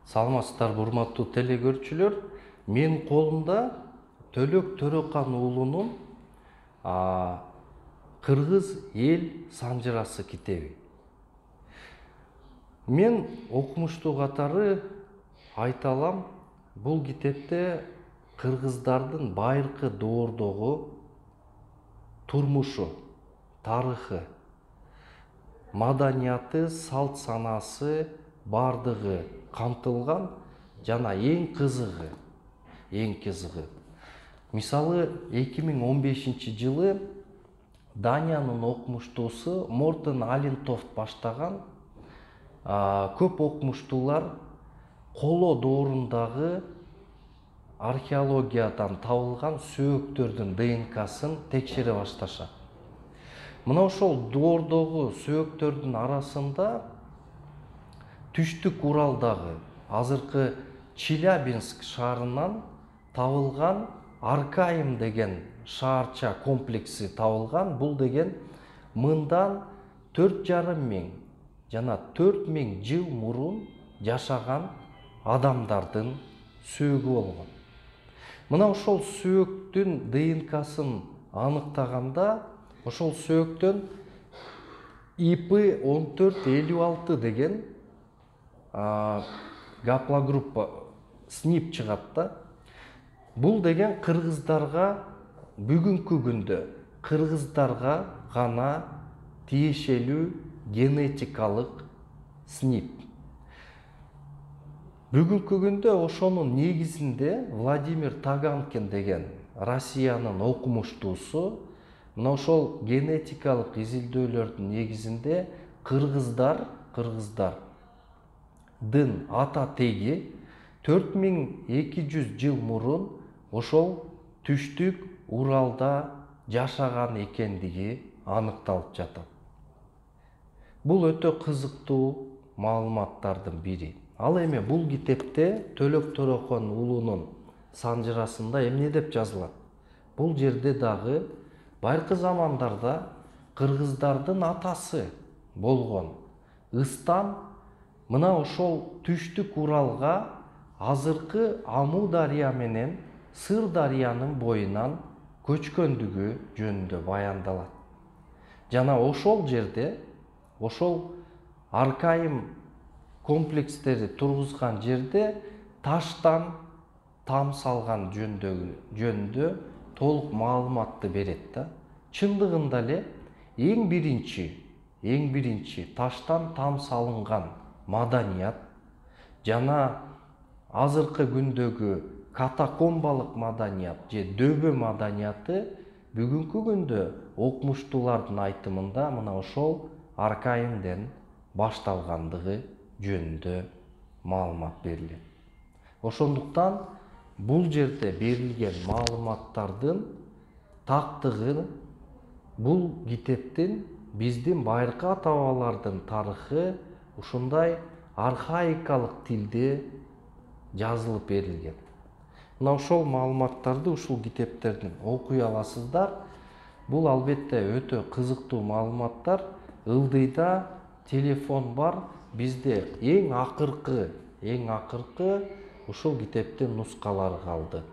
Саламатсыздарбы урматтуу телекөрүүчүлөр. Менин колумда Төлөк Төрөкан уулунун Кыргыз эл санжырасы китеби. Мен окумуштуу катары айта алам, бул китепте кыргыздардын байыркы доордогу турмушу, тарыхы, маданияты, салт санасы бардыгы камтылган жана эң кызыгы мисалы 2015 жылы Даниянын окумуштуусу Мортен Алентофт баштаган көп окумуштуулар коло доорундагы археологиядан табылган сөөктөрдүн ДНКсын текшере башташат. Мына ошол доордогу сөөктөрдүн арасында Түштүк Уралдагы, азыркы Челябинск шаарынан табылган Аркайым деген шаарча комплекси табылган. Бул деген мындан 4,5 миң жана 4 миң жыл мурун жашаган адамдардын сөөгү болгон. Мына ошол сөөктүн ДНКсын аныктаганда ошол сөөктөн IP1456 деген гаплогруппа СНИП чыгат да. Бул деген кыргыздарга бүгүнкү күндө кыргыздарга гана тиешелүү генетикалык СНИП. Бүгүнкү күндө ошонун негизинде Владимир Таганкин деген Россиянын окумуштуусу мына ошол генетикалык изилдөөлөрдүн негизинде кыргыздардын ата теги 4200 жыл мурун ошол Түштүк Уралда жашаган экендиги аныкталып жатат. Бул өтө кызыктуу маалыматтардын бири. Ал эми бул китепте Төлөк Төрөкан уулунун санжырасында эмне деп жазылат? Бул жерде дагы байыркы замандарда кыргыздардын атасы болгон Ыстан мына ошол Түштүк Уралга азыркы Аму дарыя менен Сыр дарыянын боюнан көчкөндүгү жөнүндө баяндалат. Жана ошол жерде, ошол Аркайым комплекстери тургузган жерде таштан там салган жөнүндө толук маалыматты берет да. Чындыгында эле эң биринчи таштан там салынган маданият жана азыркы күндөгү катакомбалык маданият же дөбө маданияты бүгүнкү күндө окумуштуулардын айтымында мына ошол Аркайымден башталгандыгы жөнүндө маалымат берилет. Ошондуктан бул жерде берилген маалыматтардын тактыгы бул китептин биздин байыркы ата-бабалардын тарыхы ушундай архаикалык тилде жазылып берилген. Мына ошол маалыматтарды ушул китептерден окуй аласыздар. Бул албетте өтө кызыктуу маалыматтар. Ылдыйда телефон бар. Бизде эң акыркы ушул китептин нускалары калды.